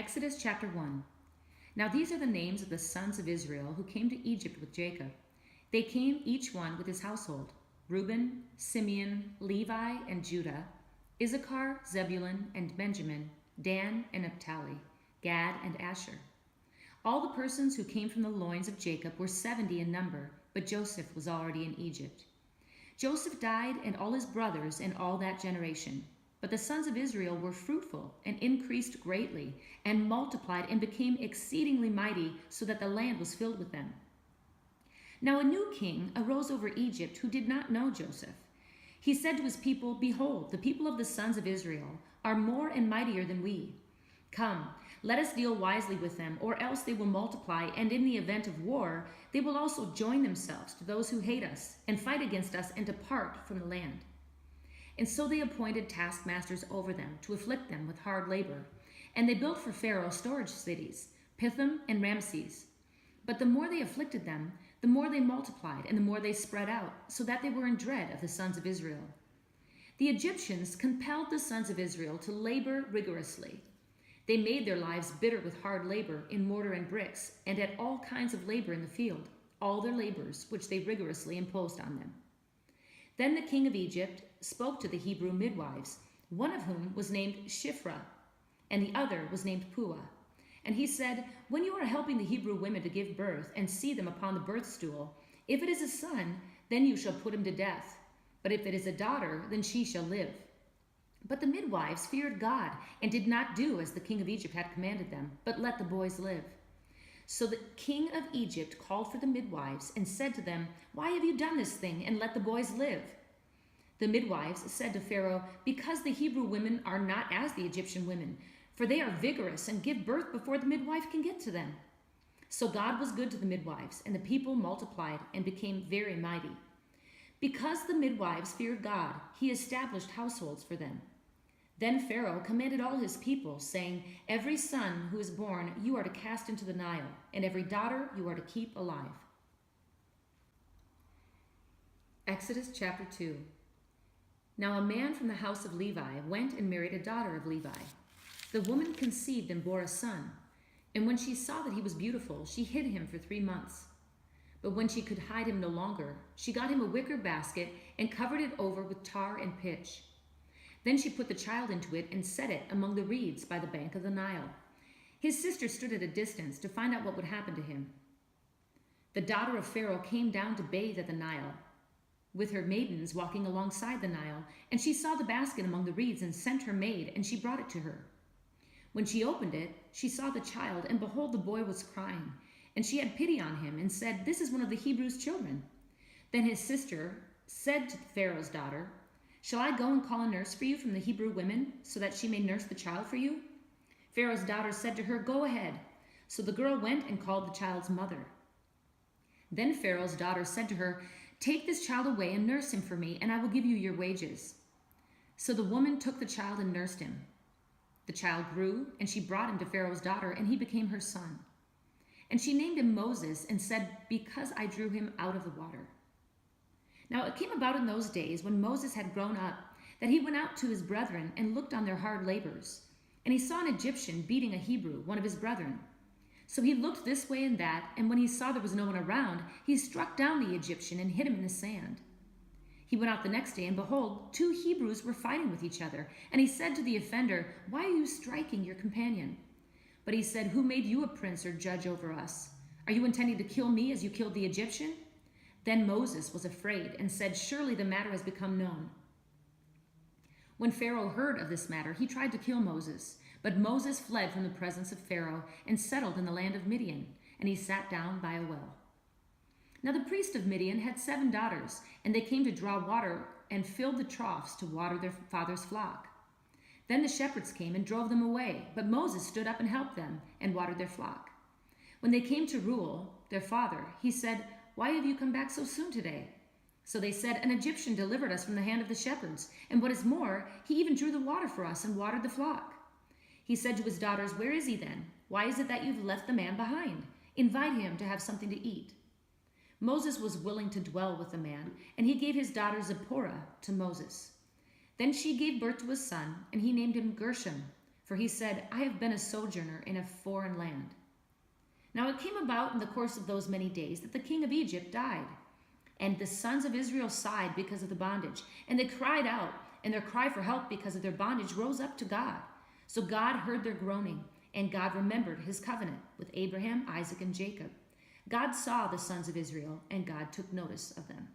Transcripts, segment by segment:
Exodus chapter 1. Now these are the names of the sons of Israel who came to Egypt with Jacob. They came each one with his household: Reuben, Simeon, Levi, and Judah, Issachar, Zebulun, and Benjamin, Dan and Naphtali, Gad and Asher. All the persons who came from the loins of Jacob were 70 in number, but Joseph was already in Egypt. Joseph died, and all his brothers and all that generation. But the sons of Israel were fruitful and increased greatly and multiplied and became exceedingly mighty, so that the land was filled with them. Now a new king arose over Egypt who did not know Joseph. He said to his people, "Behold, the people of the sons of Israel are more and mightier than we. Come, let us deal wisely with them, or else they will multiply, and in the event of war, they will also join themselves to those who hate us and fight against us and depart from the land." And so they appointed taskmasters over them to afflict them with hard labor. And they built for Pharaoh storage cities, Pithom and Ramses. But the more they afflicted them, the more they multiplied and the more they spread out, so that they were in dread of the sons of Israel. The Egyptians compelled the sons of Israel to labor rigorously. They made their lives bitter with hard labor in mortar and bricks, and at all kinds of labor in the field, all their labors which they rigorously imposed on them. Then the king of Egypt spoke to the Hebrew midwives, one of whom was named Shiphrah, and the other was named Puah. And he said, "When you are helping the Hebrew women to give birth and see them upon the birth stool, if it is a son, then you shall put him to death. But if it is a daughter, then she shall live." But the midwives feared God and did not do as the king of Egypt had commanded them, but let the boys live. So the king of Egypt called for the midwives and said to them, "Why have you done this thing and let the boys live?" The midwives said to Pharaoh, "Because the Hebrew women are not as the Egyptian women, for they are vigorous and give birth before the midwife can get to them." So God was good to the midwives, and the people multiplied and became very mighty. Because the midwives feared God, he established households for them. Then Pharaoh commanded all his people, saying, "Every son who is born you are to cast into the Nile, and every daughter you are to keep alive." Exodus chapter 2. Now a man from the house of Levi went and married a daughter of Levi. The woman conceived and bore a son, and when she saw that he was beautiful, she hid him for 3 months. But when she could hide him no longer, she got him a wicker basket and covered it over with tar and pitch. Then she put the child into it and set it among the reeds by the bank of the Nile. His sister stood at a distance to find out what would happen to him. The daughter of Pharaoh came down to bathe at the Nile, with her maidens walking alongside the Nile, and she saw the basket among the reeds and sent her maid, and she brought it to her. When she opened it, she saw the child, and behold, the boy was crying. And she had pity on him and said, "This is one of the Hebrews' children." Then his sister said to Pharaoh's daughter, "Shall I go and call a nurse for you from the Hebrew women, so that she may nurse the child for you?" Pharaoh's daughter said to her, "Go ahead." So the girl went and called the child's mother. Then Pharaoh's daughter said to her, "Take this child away and nurse him for me, and I will give you your wages." So the woman took the child and nursed him. The child grew, and she brought him to Pharaoh's daughter, and he became her son. And she named him Moses and said, "Because I drew him out of the water." Now it came about in those days, when Moses had grown up, that he went out to his brethren and looked on their hard labors. And he saw an Egyptian beating a Hebrew, one of his brethren. So he looked this way and that, and when he saw there was no one around, he struck down the Egyptian and hid him in the sand. He went out the next day, and behold, 2 Hebrews were fighting with each other. And he said to the offender, "Why are you striking your companion?" But he said, "Who made you a prince or judge over us? Are you intending to kill me as you killed the Egyptian?" Then Moses was afraid and said, "Surely the matter has become known." When Pharaoh heard of this matter, he tried to kill Moses. But Moses fled from the presence of Pharaoh and settled in the land of Midian, and he sat down by a well. Now the priest of Midian had 7 daughters, and they came to draw water and filled the troughs to water their father's flock. Then the shepherds came and drove them away, but Moses stood up and helped them and watered their flock. When they came to Reuel, their father, he said, "Why have you come back so soon today?" So they said, "An Egyptian delivered us from the hand of the shepherds, and what is more, he even drew the water for us and watered the flock." He said to his daughters, "Where is he then? Why is it that you've left the man behind? Invite him to have something to eat." Moses was willing to dwell with the man, and he gave his daughter Zipporah to Moses. Then she gave birth to a son, and he named him Gershom, For he said, I have been a sojourner in a foreign land. Now it came about in the course of those many days that the king of Egypt died. And the sons of Israel sighed because of the bondage. And they cried out, and their cry for help because of their bondage rose up to God. So God heard their groaning, and God remembered his covenant with Abraham, Isaac, and Jacob. God saw the sons of Israel, and God took notice of them.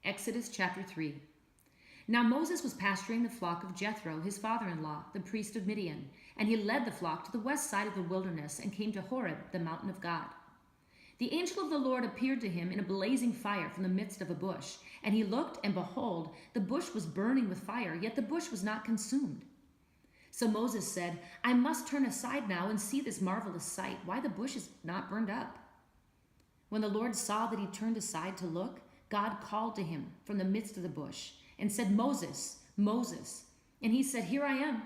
Exodus chapter 3. Now Moses was pasturing the flock of Jethro, his father-in-law, the priest of Midian, and he led the flock to the west side of the wilderness and came to Horeb, the mountain of God. The angel of the Lord appeared to him in a blazing fire from the midst of a bush, and he looked, and behold, the bush was burning with fire, yet the bush was not consumed. So Moses said, I must turn aside now and see this marvelous sight, why the bush is not burned up. When the Lord saw that he turned aside to look, God called to him from the midst of the bush and said, Moses, Moses. And he said, Here I am.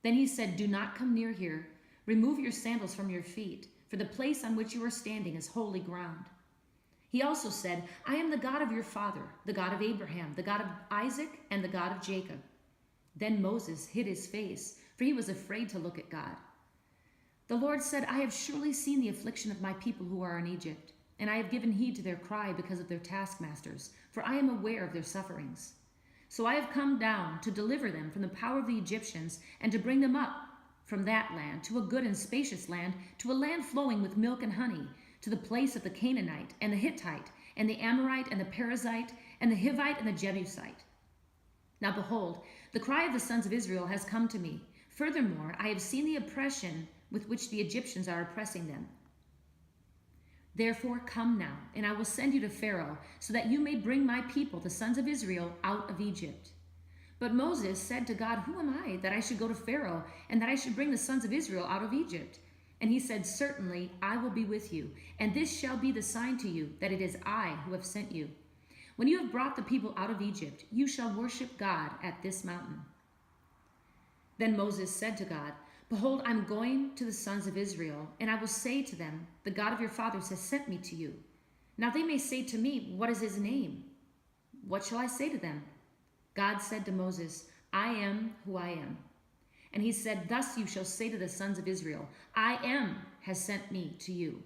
Then he said, Do not come near here. Remove your sandals from your feet, for the place on which you are standing is holy ground. He also said, I am the God of your father, the God of Abraham, the God of Isaac, and the God of Jacob. Then Moses hid his face, for he was afraid to look at God. The Lord said, I have surely seen the affliction of my people who are in Egypt, and I have given heed to their cry because of their taskmasters, for I am aware of their sufferings. So I have come down to deliver them from the power of the Egyptians and to bring them up from that land to a good and spacious land, to a land flowing with milk and honey, to the place of the Canaanite and the Hittite and the Amorite and the Perizzite and the Hivite and the Jebusite. Now behold, the cry of the sons of Israel has come to me. Furthermore, I have seen the oppression with which the Egyptians are oppressing them. Therefore come now, and I will send you to Pharaoh, so that you may bring my people, the sons of Israel, out of Egypt. But Moses said to God, Who am I, that I should go to Pharaoh, and that I should bring the sons of Israel out of Egypt? And he said, Certainly I will be with you, and this shall be the sign to you, that it is I who have sent you. When you have brought the people out of Egypt, you shall worship God at this mountain. Then Moses said to God, Behold, I am going to the sons of Israel, and I will say to them, The God of your fathers has sent me to you. Now they may say to me, What is his name? What shall I say to them? God said to Moses, I am who I am. And he said, Thus you shall say to the sons of Israel, I am has sent me to you.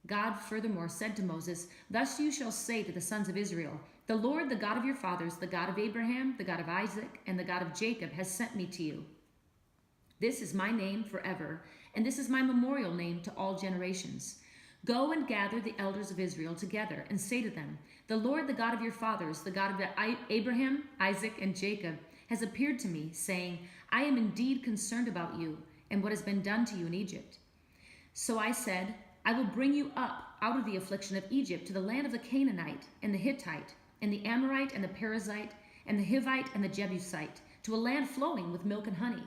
God furthermore said to Moses, Thus you shall say to the sons of Israel, The Lord, the God of your fathers, the God of Abraham, the God of Isaac, and the God of Jacob has sent me to you. This is my name forever, and this is my memorial name to all generations. Go and gather the elders of Israel together and say to them, The Lord, the God of your fathers, the God of Abraham, Isaac, and Jacob, has appeared to me, saying, I am indeed concerned about you and what has been done to you in Egypt. So I said, I will bring you up out of the affliction of Egypt to the land of the Canaanite and the Hittite and the Amorite and the Perizzite and the Hivite and the Jebusite, to a land flowing with milk and honey.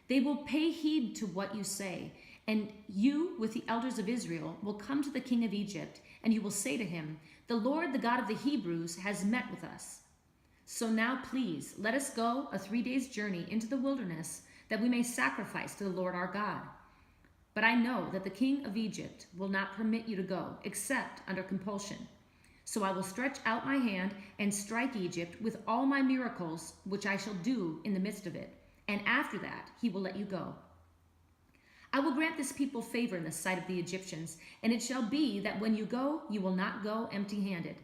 They will pay heed to what you say, and you with the elders of Israel will come to the king of Egypt, and you will say to him, The Lord, the God of the Hebrews, has met with us. So now please, let us go a 3 days' journey into the wilderness, that we may sacrifice to the Lord our God. But I know that the king of Egypt will not permit you to go, except under compulsion. So I will stretch out my hand and strike Egypt with all my miracles, which I shall do in the midst of it. And after that, he will let you go. I will grant this people favor in the sight of the Egyptians, and it shall be that when you go, you will not go empty-handed.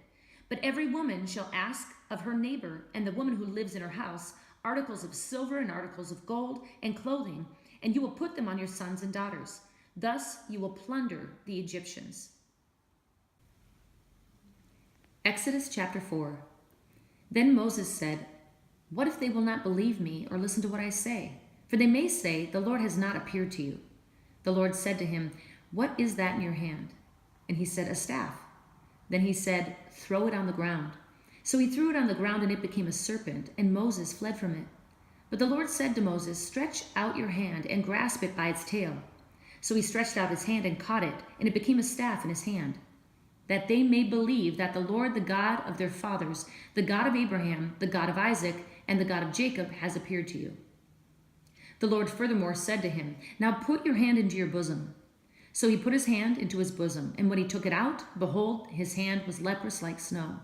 But every woman shall ask of her neighbor and the woman who lives in her house articles of silver and articles of gold and clothing, and you will put them on your sons and daughters. Thus you will plunder the Egyptians. Exodus chapter 4. Then Moses said, What if they will not believe me or listen to what I say? For they may say, The Lord has not appeared to you. The Lord said to him, What is that in your hand? And he said, A staff. Then he said, Throw it on the ground. So he threw it on the ground, and it became a serpent, and Moses fled from it. But the Lord said to Moses, Stretch out your hand and grasp it by its tail. So he stretched out his hand and caught it, and it became a staff in his hand, that they may believe that the Lord, the God of their fathers, the God of Abraham, the God of Isaac, and the God of Jacob, has appeared to you. The Lord furthermore said to him, Now put your hand into your bosom. So he put his hand into his bosom, and when he took it out, behold, his hand was leprous like snow.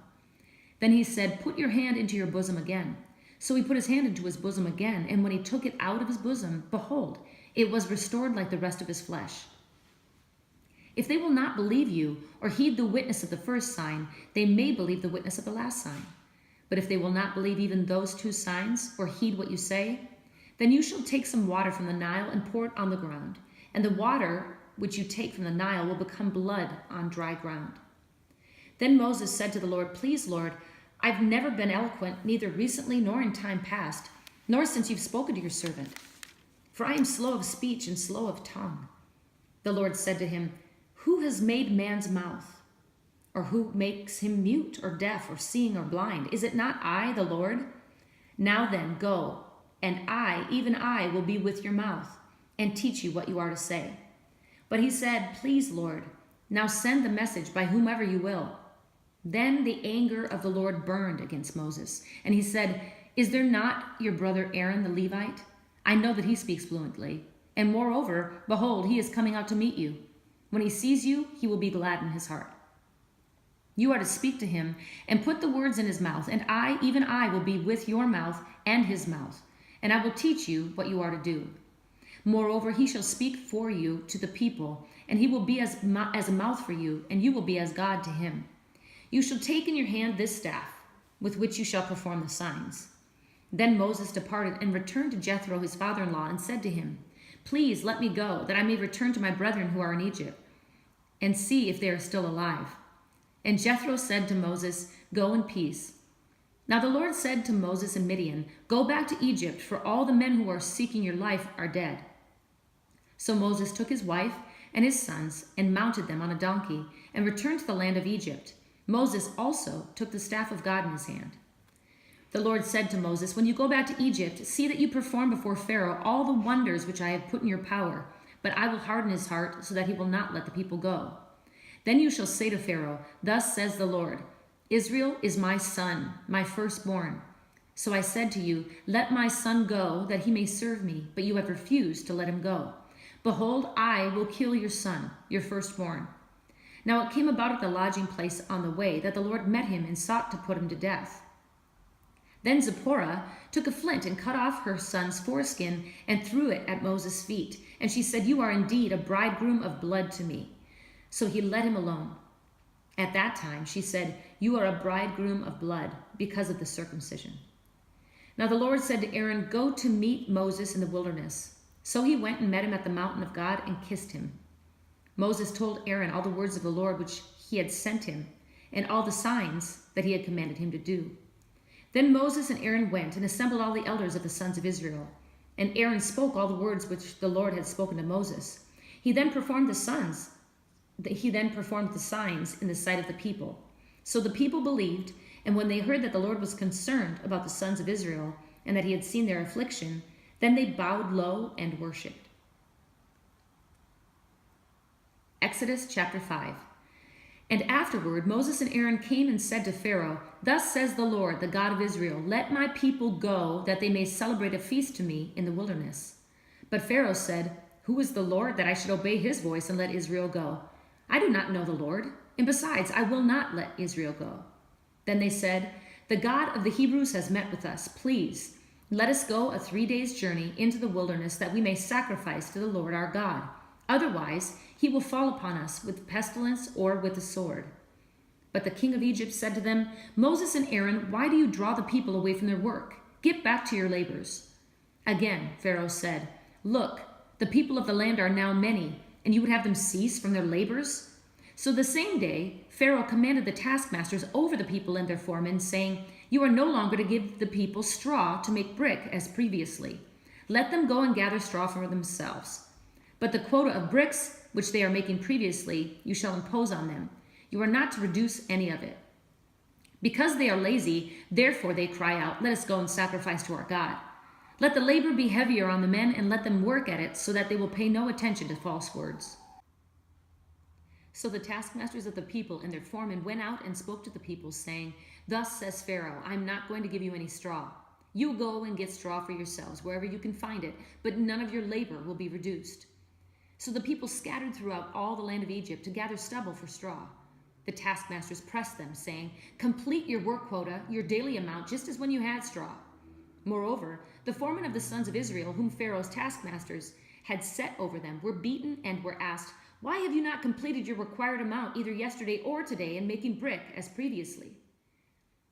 Then he said, Put your hand into your bosom again. So he put his hand into his bosom again, and when he took it out of his bosom, behold, it was restored like the rest of his flesh. If they will not believe you or heed the witness of the first sign, they may believe the witness of the last sign. But if they will not believe even those 2 signs or heed what you say, then you shall take some water from the Nile and pour it on the ground, and the water which you take from the Nile will become blood on dry ground. Then Moses said to the Lord, Please, Lord, I've never been eloquent, neither recently nor in time past, nor since you've spoken to your servant. For I am slow of speech and slow of tongue. The Lord said to him, Who has made man's mouth? Or who makes him mute or deaf or seeing or blind? Is it not I, the Lord? Now then, go, and I, even I, will be with your mouth and teach you what you are to say. But he said, Please, Lord, now send the message by whomever you will. Then the anger of the Lord burned against Moses, and he said, Is there not your brother Aaron the Levite? I know that he speaks fluently, and moreover, behold, he is coming out to meet you. When he sees you, he will be glad in his heart. You are to speak to him and put the words in his mouth, and I, even I, will be with your mouth and his mouth, and I will teach you what you are to do. Moreover, he shall speak for you to the people, and he will be as a mouth for you, and you will be as God to him. You shall take in your hand this staff, with which you shall perform the signs. Then Moses departed and returned to Jethro, his father-in-law, and said to him, Please let me go, that I may return to my brethren who are in Egypt, and see if they are still alive. And Jethro said to Moses, Go in peace. Now the Lord said to Moses in Midian, Go back to Egypt, for all the men who are seeking your life are dead. So Moses took his wife and his sons and mounted them on a donkey and returned to the land of Egypt. Moses also took the staff of God in his hand. The Lord said to Moses, When you go back to Egypt, see that you perform before Pharaoh all the wonders which I have put in your power, but I will harden his heart so that he will not let the people go. Then you shall say to Pharaoh, Thus says the Lord, Israel is my son, my firstborn. So I said to you, Let my son go, that he may serve me, but you have refused to let him go. Behold, I will kill your son, your firstborn. Now it came about at the lodging place on the way that the Lord met him and sought to put him to death. Then Zipporah took a flint and cut off her son's foreskin and threw it at Moses' feet. And she said, You are indeed a bridegroom of blood to me. So he let him alone. At that time she said, You are a bridegroom of blood because of the circumcision. Now the Lord said to Aaron, Go to meet Moses in the wilderness. So he went and met him at the mountain of God and kissed him. Moses told Aaron all the words of the Lord which he had sent him, and all the signs that he had commanded him to do. Then Moses and Aaron went and assembled all the elders of the sons of Israel. And Aaron spoke all the words which the Lord had spoken to Moses. He then performed the signs in the sight of the people. So the people believed, and when they heard that the Lord was concerned about the sons of Israel, and that he had seen their affliction, then they bowed low and worshipped. Exodus chapter 5. And afterward Moses and Aaron came and said to Pharaoh, Thus says the Lord, the God of Israel, Let my people go, that they may celebrate a feast to me in the wilderness. But Pharaoh said, Who is the Lord, that I should obey his voice and let Israel go? I do not know the Lord, and besides, I will not let Israel go. Then they said, The God of the Hebrews has met with us. Please, let us go a 3 days' journey into the wilderness, that we may sacrifice to the Lord our God. Otherwise, he will fall upon us with pestilence or with the sword. But the king of Egypt said to them, Moses and Aaron, why do you draw the people away from their work? Get back to your labors. Again, Pharaoh said, Look, the people of the land are now many, and you would have them cease from their labors? So the same day, Pharaoh commanded the taskmasters over the people and their foremen, saying, You are no longer to give the people straw to make brick as previously. Let them go and gather straw for themselves. But the quota of bricks which they are making previously, you shall impose on them. You are not to reduce any of it. Because they are lazy, therefore they cry out, Let us go and sacrifice to our God. Let the labor be heavier on the men, and let them work at it, so that they will pay no attention to false words. So the taskmasters of the people and their foremen went out and spoke to the people, saying, Thus says Pharaoh, I am not going to give you any straw. You go and get straw for yourselves, wherever you can find it, but none of your labor will be reduced. So the people scattered throughout all the land of Egypt to gather stubble for straw. The taskmasters pressed them, saying, Complete your work quota, your daily amount, just as when you had straw. Moreover, the foremen of the sons of Israel, whom Pharaoh's taskmasters had set over them, were beaten and were asked, "Why have you not completed your required amount either yesterday or today in making brick as previously?"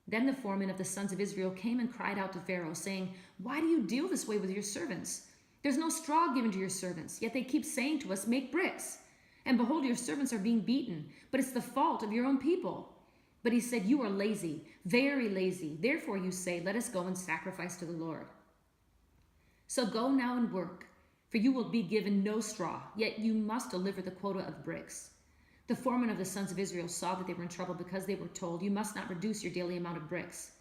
Then the foreman of the sons of Israel came and cried out to Pharaoh, saying, "Why do you deal this way with your servants? There's no straw given to your servants, yet they keep saying to us, 'Make bricks.' And behold, your servants are being beaten, but it's the fault of your own people." But he said, "You are lazy, very lazy. Therefore you say, 'Let us go and sacrifice to the Lord.' So go now and work, for you will be given no straw, yet you must deliver the quota of bricks." The foreman of the sons of Israel saw that they were in trouble because they were told, "You must not reduce your daily amount of bricks."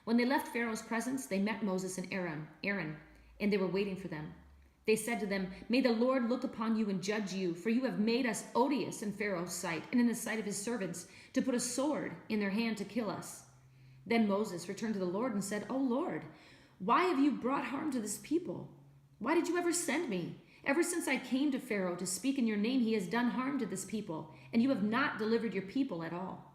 When they left Pharaoh's presence, they met Moses and Aaron, and they were waiting for them. They said to them, "May the Lord look upon you and judge you, for you have made us odious in Pharaoh's sight and in the sight of his servants, to put a sword in their hand to kill us." Then Moses returned to the Lord and said, "O Lord, why have you brought harm to this people? Why did you ever send me? Ever since I came to Pharaoh to speak in your name, he has done harm to this people, and you have not delivered your people at all."